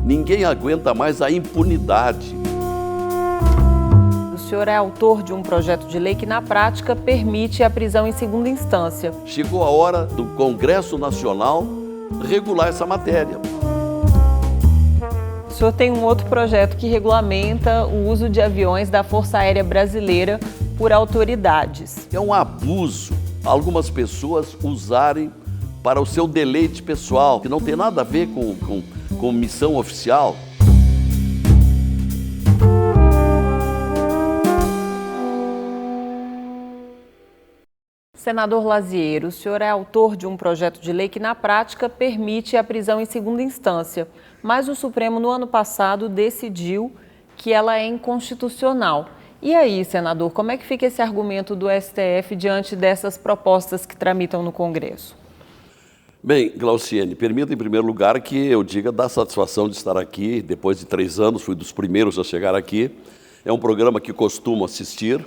Ninguém aguenta mais a impunidade. O senhor é autor de um projeto de lei que, na prática, permite a prisão em segunda instância. Chegou a hora do Congresso Nacional regular essa matéria. O senhor tem um outro projeto que regulamenta o uso de aviões da Força Aérea Brasileira por autoridades. É um abuso algumas pessoas usarem para o seu deleite pessoal, que não tem nada a ver com missão oficial. Senador Lazzieiro, o senhor é autor de um projeto de lei que, na prática, permite a prisão em segunda instância, mas o Supremo, no ano passado, decidiu que ela é inconstitucional. E aí, senador, como é que fica esse argumento do STF diante dessas propostas que tramitam no Congresso? Bem, Glauciene, permita em primeiro lugar que eu diga da satisfação de estar aqui. Depois de 3 anos, fui dos primeiros a chegar aqui. É um programa que costumo assistir,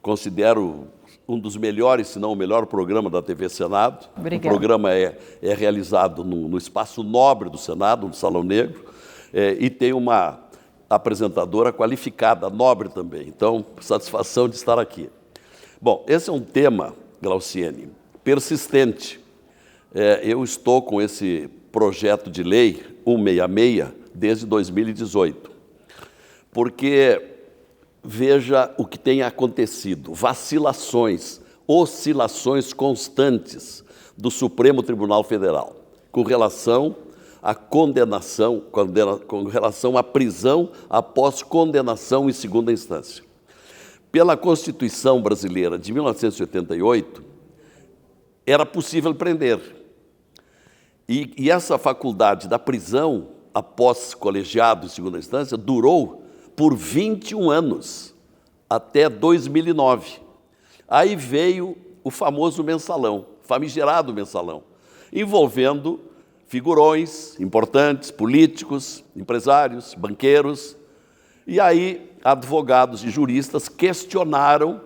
considero um dos melhores, se não o melhor programa da TV Senado. Obrigada. O programa é realizado no espaço nobre do Senado, no Salão Negro, e tem uma apresentadora qualificada, nobre também. Então, satisfação de estar aqui. Bom, esse é um tema, Glauciene, persistente. Eu estou com esse projeto de lei 166 desde 2018, porque veja o que tem acontecido, vacilações, oscilações constantes do Supremo Tribunal Federal com relação à condenação, com relação à prisão após condenação em segunda instância. Pela Constituição brasileira de 1988, era possível prender. E essa faculdade da prisão após colegiado em segunda instância durou por 21 anos, até 2009. Aí veio o famoso mensalão, famigerado mensalão, envolvendo figurões importantes, políticos, empresários, banqueiros. E aí advogados e juristas questionaram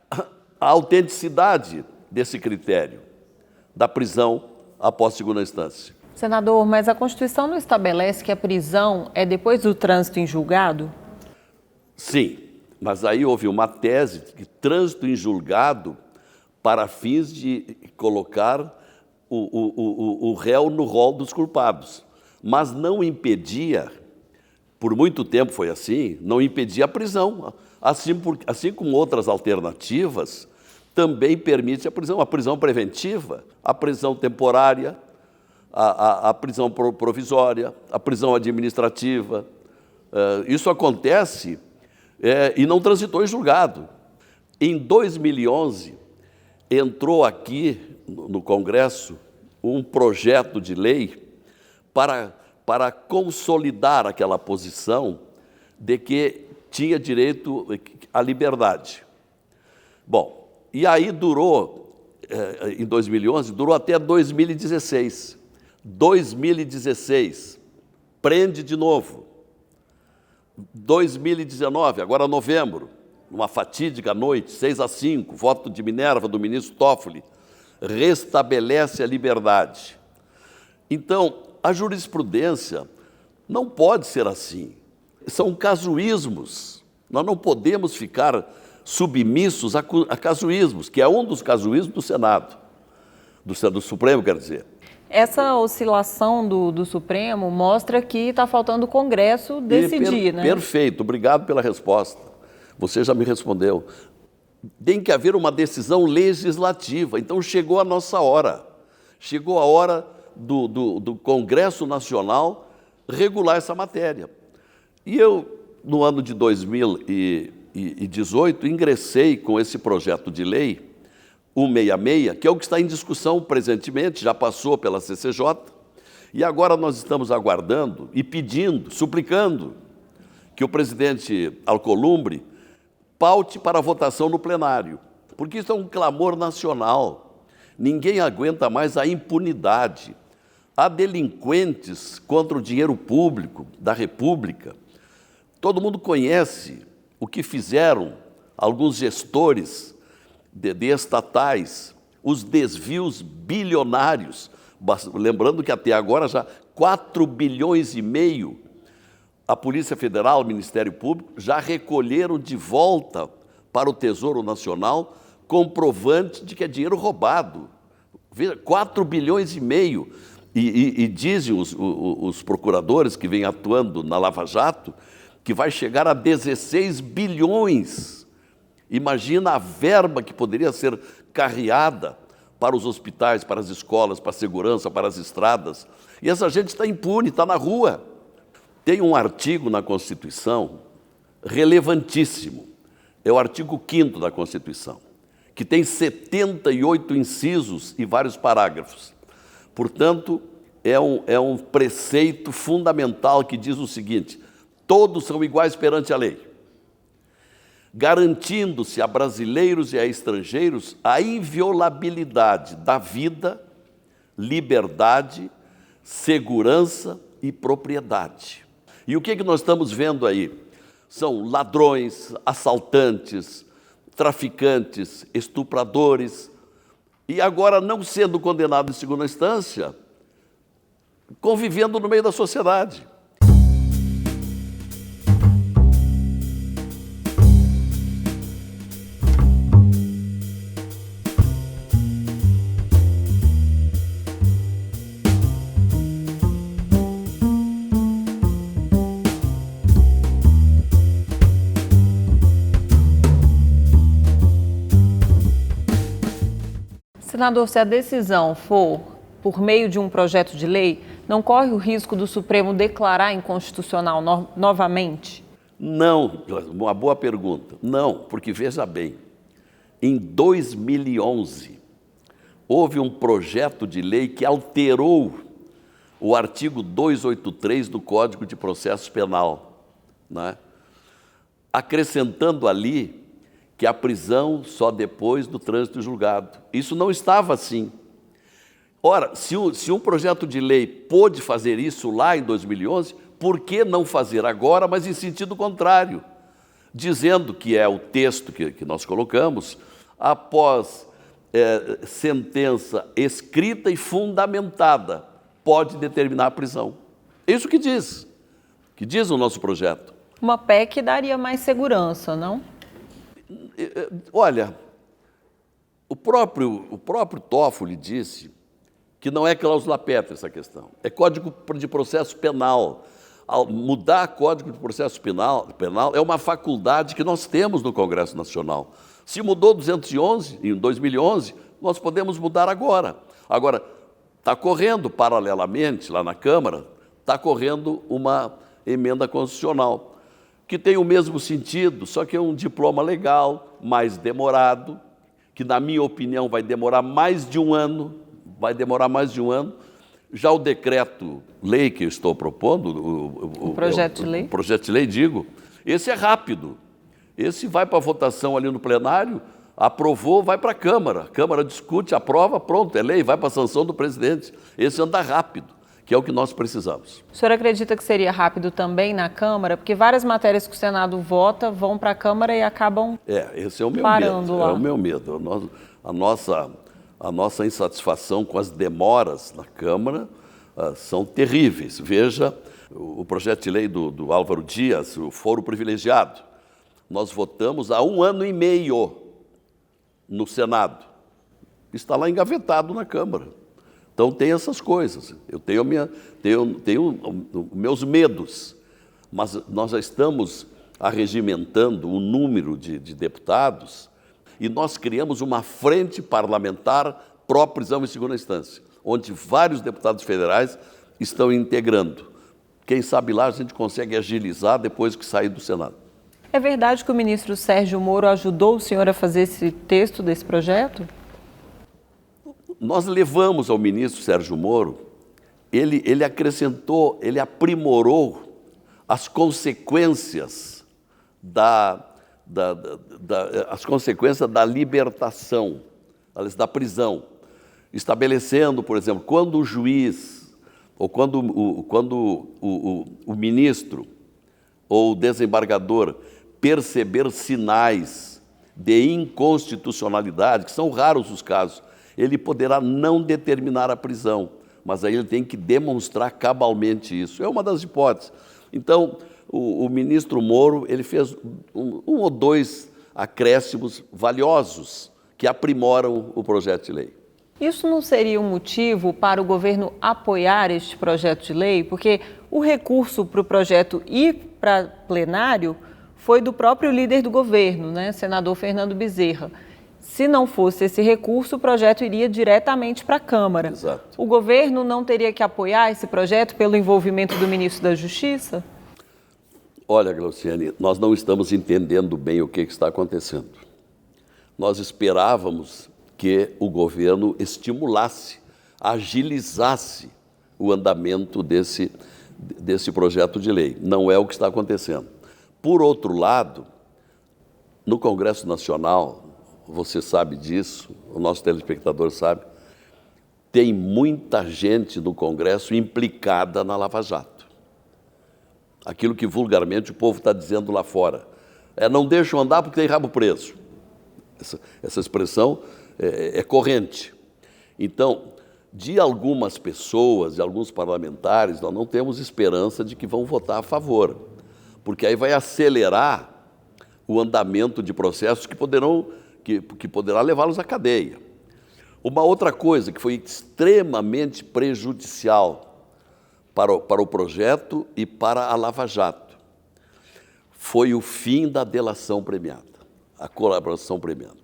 a autenticidade desse critério da prisão após segunda instância. Senador, mas a Constituição não estabelece que a prisão é depois do trânsito em julgado? Sim, mas aí houve uma tese de trânsito em julgado para fins de colocar o réu no rol dos culpados, mas não impedia, por muito tempo foi assim, não impedia a prisão, assim como outras alternativas, também permite a prisão preventiva, a prisão temporária, a prisão provisória, a prisão administrativa. Isso acontece e não transitou em julgado. Em 2011, entrou aqui no Congresso um projeto de lei para consolidar aquela posição de que tinha direito à liberdade. Bom, e aí durou, em 2011, durou até 2016. 2016, prende de novo. 2019, agora novembro, numa fatídica noite, 6-5, voto de Minerva do ministro Toffoli, restabelece a liberdade. Então, a jurisprudência não pode ser assim. São casuísmos. Nós não podemos ficar submissos a casuísmos, que é um dos casuísmos do Senado, do Supremo, quer dizer. Essa oscilação do Supremo mostra que está faltando o Congresso decidir, né? Perfeito, obrigado pela resposta. Você já me respondeu. Tem que haver uma decisão legislativa. Então chegou a nossa hora. Chegou a hora do Congresso Nacional regular essa matéria. E eu, no ano de 2018, ingressei com esse projeto de lei 166, que é o que está em discussão presentemente, já passou pela CCJ, e agora nós estamos aguardando e pedindo, suplicando, que o presidente Alcolumbre paute para a votação no plenário, porque isso é um clamor nacional. Ninguém aguenta mais a impunidade. Há delinquentes contra o dinheiro público da República. Todo mundo conhece o que fizeram alguns gestores de estatais, os desvios bilionários Lembrando que até agora já 4 bilhões e meio a Polícia Federal, o Ministério Público, já recolheram de volta para o Tesouro Nacional comprovante de que é dinheiro roubado. Veja, 4 bilhões e meio. E dizem os procuradores que vêm atuando na Lava Jato que vai chegar a 16 bilhões. Imagina a verba que poderia ser carreada para os hospitais, para as escolas, para a segurança, para as estradas. E essa gente está impune, está na rua. Tem um artigo na Constituição relevantíssimo, é o artigo 5º da Constituição, que tem 78 incisos e vários parágrafos. Portanto, é um preceito fundamental que diz o seguinte: todos são iguais perante a lei, garantindo-se a brasileiros e a estrangeiros a inviolabilidade da vida, liberdade, segurança e propriedade. E o que nós estamos vendo aí? São ladrões, assaltantes, traficantes, estupradores, e agora, não sendo condenado em segunda instância, convivendo no meio da sociedade. Senador, se a decisão for por meio de um projeto de lei, não corre o risco do Supremo declarar inconstitucional novamente? Não, uma boa pergunta. Não, porque veja bem, em 2011, houve um projeto de lei que alterou o artigo 283 do Código de Processo Penal, né? Acrescentando ali que a prisão só depois do trânsito julgado. Isso não estava assim. Ora, se um projeto de lei pôde fazer isso lá em 2011, por que não fazer agora, mas em sentido contrário? Dizendo que é o texto que nós colocamos, após sentença escrita e fundamentada, pode determinar a prisão. É isso que diz o nosso projeto. Uma PEC daria mais segurança, não? Olha, o próprio Toffoli disse que não é cláusula pétrea essa questão, é Código de Processo Penal. Ao mudar Código de Processo Penal é uma faculdade que nós temos no Congresso Nacional. Se mudou 211 em 2011, nós podemos mudar agora. Agora, está correndo paralelamente, lá na Câmara, está correndo uma emenda constitucional, que tem o mesmo sentido, só que é um diploma legal, mais demorado, que, na minha opinião, vai demorar mais de um ano. Já o decreto-lei que eu estou propondo, o projeto de lei? O projeto de lei, digo, esse é rápido. Esse vai para a votação ali no plenário, aprovou, vai para a Câmara discute, aprova, pronto, é lei, vai para a sanção do presidente. Esse anda rápido, que é o que nós precisamos. O senhor acredita que seria rápido também na Câmara? Porque várias matérias que o Senado vota vão para a Câmara e acabam esse é o meu parando medo. lá. É o meu medo. A nossa insatisfação com as demoras na Câmara são terríveis. Veja o projeto de lei do Álvaro Dias, o foro privilegiado. Nós votamos há 1 ano e meio no Senado. Está lá engavetado na Câmara. Então tem essas coisas. Eu tenho meus medos, mas nós já estamos arregimentando o número de deputados e nós criamos uma frente parlamentar pró-prisão em segunda instância, onde vários deputados federais estão integrando. Quem sabe lá a gente consegue agilizar depois que sair do Senado. É verdade que o ministro Sérgio Moro ajudou o senhor a fazer esse texto desse projeto? Nós levamos ao ministro Sérgio Moro, ele acrescentou, ele aprimorou as consequências as consequências da libertação, da prisão, estabelecendo, por exemplo, quando o juiz ou quando o ministro ou o desembargador perceber sinais de inconstitucionalidade, que são raros os casos, ele poderá não determinar a prisão, mas aí ele tem que demonstrar cabalmente isso. É uma das hipóteses. Então, o ministro Moro ele fez um ou dois acréscimos valiosos que aprimoram o projeto de lei. Isso não seria um motivo para o governo apoiar este projeto de lei? Porque o recurso para o projeto ir para plenário foi do próprio líder do governo, né, senador Fernando Bezerra. Se não fosse esse recurso, o projeto iria diretamente para a Câmara. Exato. O governo não teria que apoiar esse projeto pelo envolvimento do ministro da Justiça? Olha, Glauciane, nós não estamos entendendo bem o que está acontecendo. Nós esperávamos que o governo estimulasse, agilizasse o andamento desse projeto de lei. Não é o que está acontecendo. Por outro lado, no Congresso Nacional, você sabe disso, o nosso telespectador sabe, tem muita gente no Congresso implicada na Lava Jato. Aquilo que vulgarmente o povo está dizendo lá fora. Não deixam andar porque tem rabo preso. Essa expressão é corrente. Então, de algumas pessoas, de alguns parlamentares, nós não temos esperança de que vão votar a favor, porque aí vai acelerar o andamento de processos que poderá levá-los à cadeia. Uma outra coisa que foi extremamente prejudicial para o projeto e para a Lava Jato foi o fim da delação premiada, a colaboração premiada.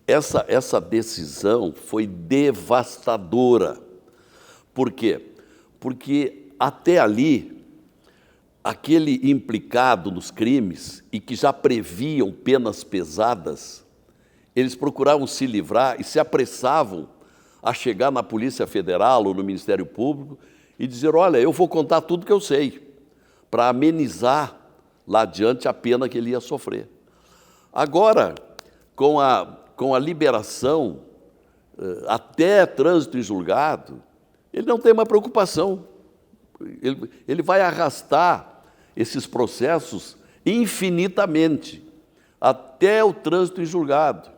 Essa decisão foi devastadora. Por quê? Porque até ali, aquele implicado nos crimes e que já previam penas pesadas, eles procuravam se livrar e se apressavam a chegar na Polícia Federal ou no Ministério Público e dizer, olha, eu vou contar tudo que eu sei, para amenizar lá adiante a pena que ele ia sofrer. Agora, com a liberação, até trânsito em julgado, ele não tem uma preocupação. Ele vai arrastar esses processos infinitamente, até o trânsito em julgado.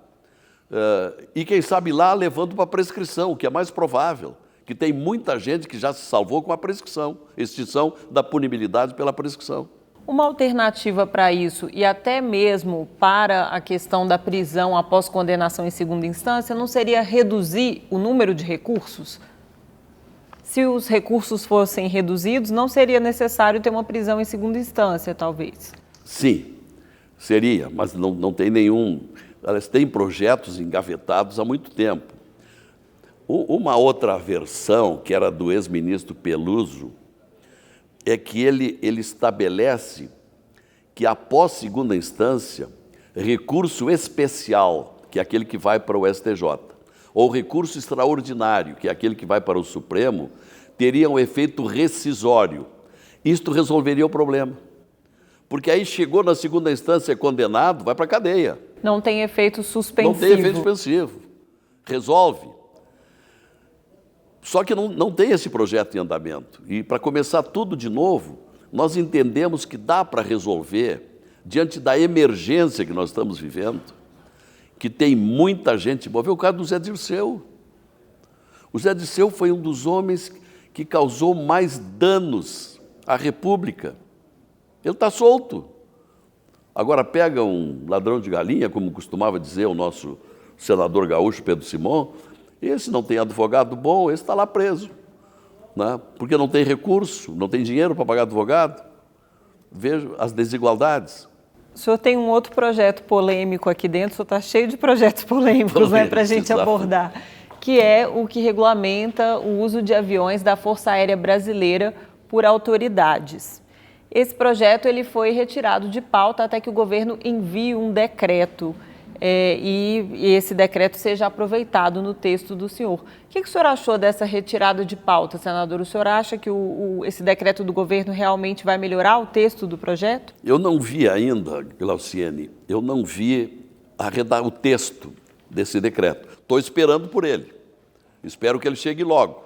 E quem sabe lá levando para a prescrição, o que é mais provável, que tem muita gente que já se salvou com a prescrição, extinção da punibilidade pela prescrição. Uma alternativa para isso, e até mesmo para a questão da prisão após condenação em segunda instância, não seria reduzir o número de recursos? Se os recursos fossem reduzidos, não seria necessário ter uma prisão em segunda instância, talvez? Sim, seria, mas não tem nenhum. Elas têm projetos engavetados há muito tempo. Uma outra versão, que era do ex-ministro Peluso, é que ele estabelece que, após segunda instância, recurso especial, que é aquele que vai para o STJ, ou recurso extraordinário, que é aquele que vai para o Supremo, teria um efeito rescisório. Isto resolveria o problema. Porque aí chegou na segunda instância, é condenado, vai para a cadeia. Não tem efeito suspensivo. Não tem efeito suspensivo. Resolve. Só que não tem esse projeto em andamento. E, para começar tudo de novo, nós entendemos que dá para resolver, diante da emergência que nós estamos vivendo, que tem muita gente boa. Vê o caso do Zé Dirceu. O Zé Dirceu foi um dos homens que causou mais danos à República. Ele está solto. Agora pega um ladrão de galinha, como costumava dizer o nosso senador gaúcho Pedro Simão, esse não tem advogado bom, esse está lá preso, né? Porque não tem recurso, não tem dinheiro para pagar advogado. Vejo as desigualdades. O senhor tem um outro projeto polêmico aqui dentro, o senhor está cheio de projetos polêmicos, né, para a gente abordar, que é o que regulamenta o uso de aviões da Força Aérea Brasileira por autoridades. Esse projeto ele foi retirado de pauta até que o governo envie um decreto e esse decreto seja aproveitado no texto do senhor. O que o senhor achou dessa retirada de pauta, senador? O senhor acha que esse decreto do governo realmente vai melhorar o texto do projeto? Eu não vi ainda, Glauciane, eu não vi o texto desse decreto. Estou esperando por ele. Espero que ele chegue logo,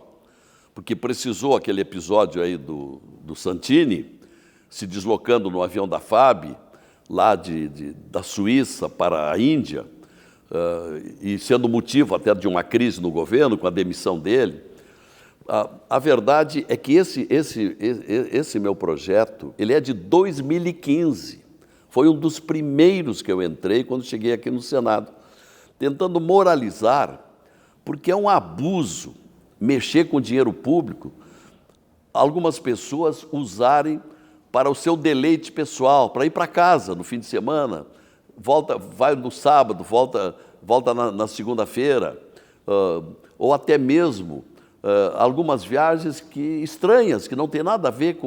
porque precisou aquele episódio aí do Santini, se deslocando no avião da FAB, lá da Suíça para a Índia, e sendo motivo até de uma crise no governo, com a demissão dele. A verdade é que esse meu projeto, ele é de 2015. Foi um dos primeiros que eu entrei quando cheguei aqui no Senado, tentando moralizar, porque é um abuso mexer com dinheiro público, algumas pessoas usarem para o seu deleite pessoal, para ir para casa no fim de semana, vai no sábado, volta na segunda-feira, ou até mesmo algumas viagens estranhas, que não tem nada a ver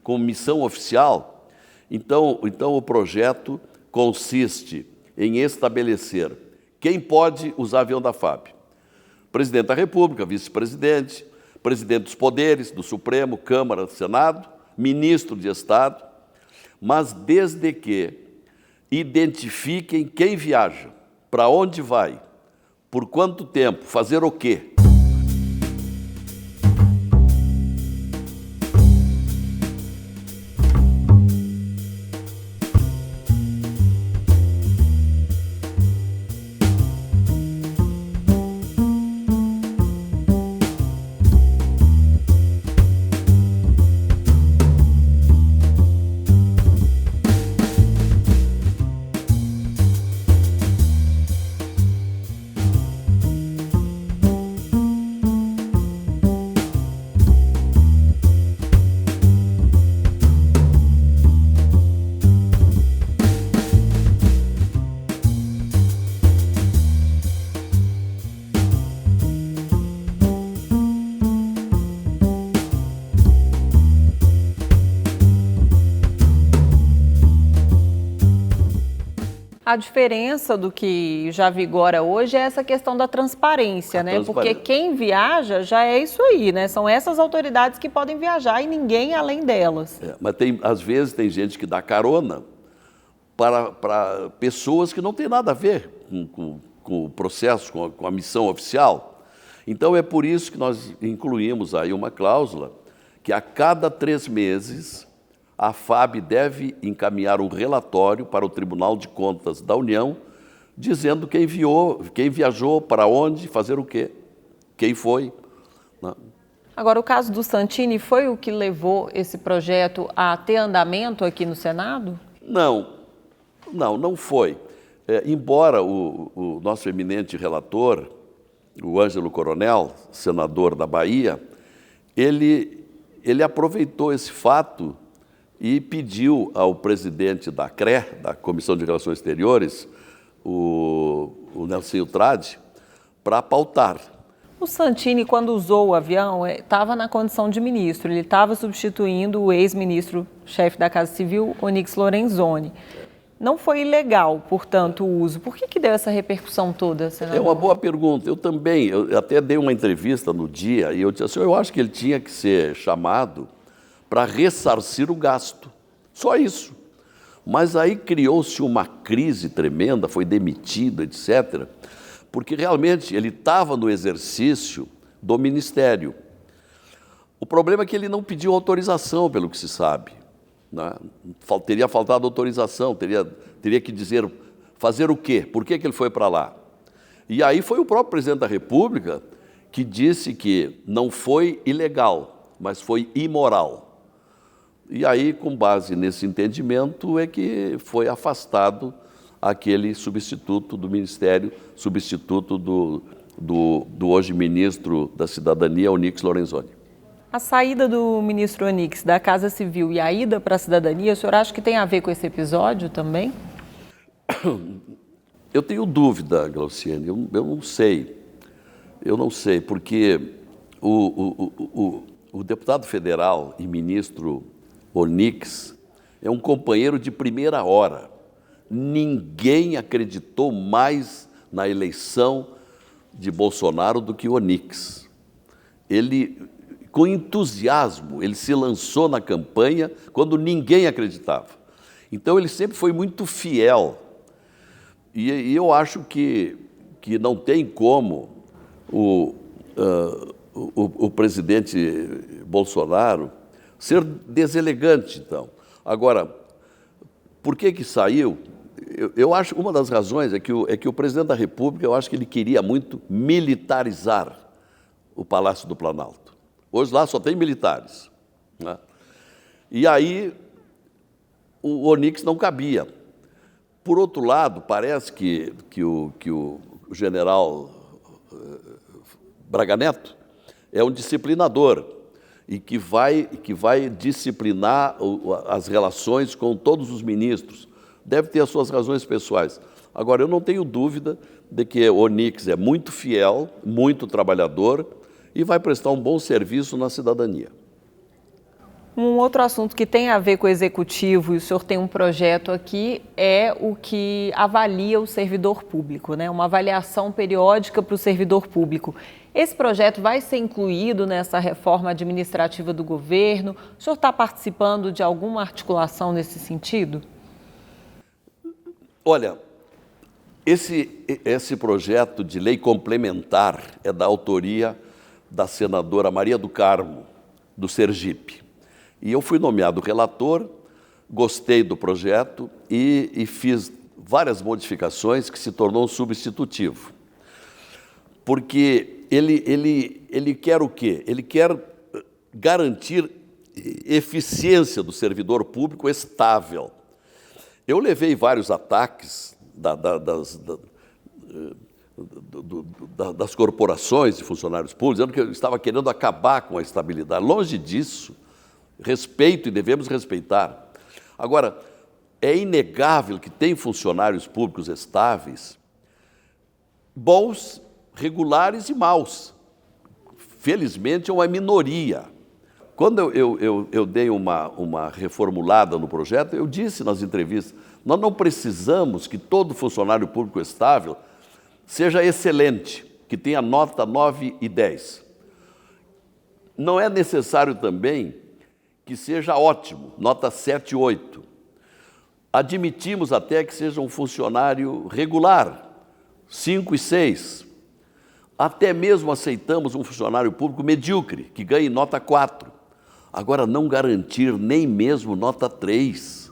com missão oficial. Então, o projeto consiste em estabelecer quem pode usar avião da FAB. Presidente da República, vice-presidente, presidente dos poderes, do Supremo, Câmara, Senado, ministro de Estado, mas desde que identifiquem quem viaja, para onde vai, por quanto tempo, fazer o quê. A diferença do que já vigora hoje é essa questão da transparência, né? Porque quem viaja já é isso aí, né? São essas autoridades que podem viajar e ninguém além delas. Mas às vezes tem gente que dá carona para pessoas que não têm nada a ver com o processo, com a missão oficial. Então é por isso que nós incluímos aí uma cláusula que a cada 3 meses a FAB deve encaminhar um relatório para o Tribunal de Contas da União, dizendo quem viajou, para onde, fazer o quê, quem foi. Agora, o caso do Santini foi o que levou esse projeto a ter andamento aqui no Senado? Não foi. Embora o nosso eminente relator, o Ângelo Coronel, senador da Bahia, ele aproveitou esse fato e pediu ao presidente da CRE, da Comissão de Relações Exteriores, o Nelsinho Trade, para pautar. O Santini, quando usou o avião, estava na condição de ministro. Ele estava substituindo o ex-ministro-chefe da Casa Civil, Onyx Lorenzoni. Não foi ilegal, portanto, o uso. Por que deu essa repercussão toda, senador? É uma boa pergunta. Eu até dei uma entrevista no dia e eu disse assim, eu acho que ele tinha que ser chamado para ressarcir o gasto. Só isso. Mas aí criou-se uma crise tremenda, foi demitido, etc., porque realmente ele estava no exercício do ministério. O problema é que ele não pediu autorização, pelo que se sabe, né? Teria faltado autorização, teria que dizer, fazer o quê? Por que ele foi para lá? E aí foi o próprio presidente da República que disse que não foi ilegal, mas foi imoral. E aí, com base nesse entendimento, é que foi afastado aquele substituto do Ministério, substituto do hoje ministro da Cidadania, Onyx Lorenzoni. A saída do ministro Onyx da Casa Civil e a ida para a Cidadania, o senhor acha que tem a ver com esse episódio também? Eu tenho dúvida, Glauciane, eu não sei. Eu não sei, porque o deputado federal e ministro Onyx é um companheiro de primeira hora. Ninguém acreditou mais na eleição de Bolsonaro do que o Onyx. Ele, com entusiasmo, ele se lançou na campanha quando ninguém acreditava. Então, ele sempre foi muito fiel. E eu acho que não tem como o presidente Bolsonaro ser deselegante, então. Agora, por que saiu? Eu acho que uma das razões é que o presidente da República, eu acho que ele queria muito militarizar o Palácio do Planalto. Hoje lá só tem militares, né? E aí o Onyx não cabia. Por outro lado, parece que o general Braga Neto é um disciplinador e que vai disciplinar as relações com todos os ministros. Deve ter as suas razões pessoais. Agora, eu não tenho dúvida de que o Onyx é muito fiel, muito trabalhador e vai prestar um bom serviço na cidadania. Um outro assunto que tem a ver com o executivo, e o senhor tem um projeto aqui, é o que avalia o servidor público, né? Uma avaliação periódica para o servidor público. Esse projeto vai ser incluído nessa reforma administrativa do governo? O senhor está participando de alguma articulação nesse sentido? Olha, esse projeto de lei complementar é da autoria da senadora Maria do Carmo, do Sergipe. E eu fui nomeado relator, gostei do projeto e fiz várias modificações que se tornou um substitutivo. Porque ele quer o quê? Ele quer garantir eficiência do servidor público estável. Eu levei vários ataques das corporações de funcionários públicos, dizendo que eu estava querendo acabar com a estabilidade. Longe disso. Respeito e devemos respeitar. Agora, é inegável que tem funcionários públicos estáveis, bons, regulares e maus. Felizmente, é uma minoria. Quando eu dei uma reformulada no projeto, eu disse nas entrevistas, nós não precisamos que todo funcionário público estável seja excelente, que tenha nota 9 e 10. Não é necessário também que seja ótimo, nota 7 e 8. Admitimos até que seja um funcionário regular, 5 e 6. Até mesmo aceitamos um funcionário público medíocre, que ganhe nota 4. Agora, não garantir nem mesmo nota 3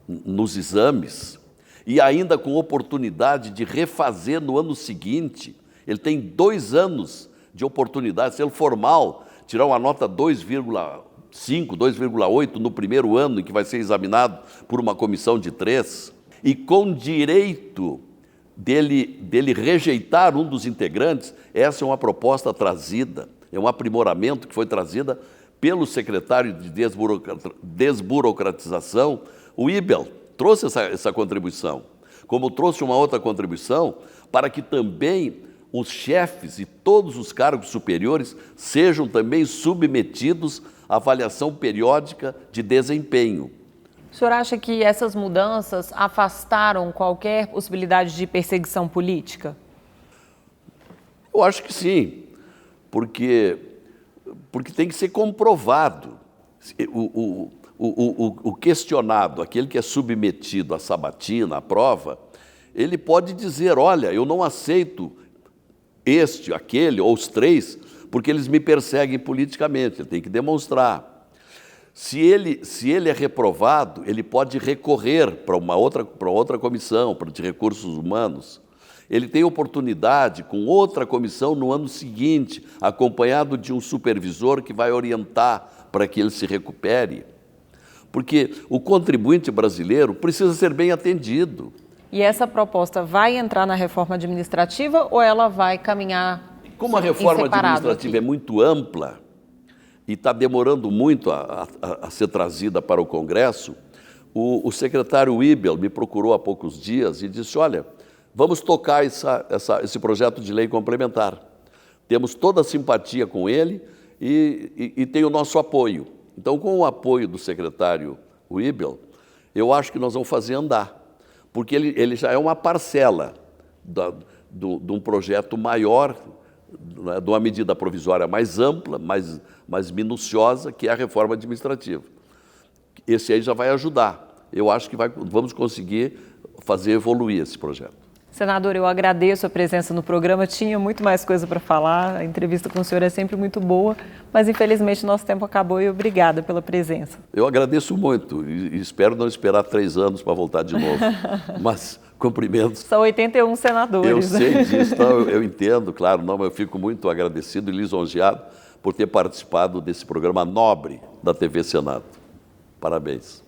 nos exames, e ainda com oportunidade de refazer no ano seguinte. Ele tem 2 anos de oportunidade, se ele for mal, tirar uma nota 2,5, 2,8 no primeiro ano, em que vai ser examinado por uma comissão de 3, e com direito dele rejeitar um dos integrantes. Essa é uma proposta trazida, é um aprimoramento que foi trazida pelo secretário de Desburocratização, o Ibel, trouxe essa contribuição, como trouxe uma outra contribuição para que também os chefes e todos os cargos superiores sejam também submetidos à avaliação periódica de desempenho. O senhor acha que essas mudanças afastaram qualquer possibilidade de perseguição política? Eu acho que sim, porque tem que ser comprovado. O questionado, aquele que é submetido à sabatina, à prova, ele pode dizer, olha, eu não aceito este, aquele ou os 3, porque eles me perseguem politicamente. Ele tem que demonstrar. Se ele é reprovado, ele pode recorrer para outra comissão, de recursos humanos. Ele tem oportunidade com outra comissão no ano seguinte, acompanhado de um supervisor que vai orientar para que ele se recupere. Porque o contribuinte brasileiro precisa ser bem atendido. E essa proposta vai entrar na reforma administrativa ou ela vai caminhar em separado? Como a reforma administrativa é muito ampla e está demorando muito a ser trazida para o Congresso, o secretário Ibel me procurou há poucos dias e disse, olha, vamos tocar esse projeto de lei complementar. Temos toda a simpatia com ele e tem o nosso apoio. Então, com o apoio do secretário Ibel, eu acho que nós vamos fazer andar, porque ele já é uma parcela de um projeto maior, né, de uma medida provisória mais ampla, mais minuciosa, que é a reforma administrativa. Esse aí já vai ajudar. Eu acho que vamos conseguir fazer evoluir esse projeto. Senador, eu agradeço a presença no programa. Tinha muito mais coisa para falar. A entrevista com o senhor é sempre muito boa, mas infelizmente nosso tempo acabou e obrigada pela presença. Eu agradeço muito e espero não esperar 3 anos para voltar de novo. Mas cumprimentos. São 81 senadores. Eu sei disso, não, eu entendo, claro, não, mas eu fico muito agradecido e lisonjeado por ter participado desse programa nobre da TV Senado. Parabéns.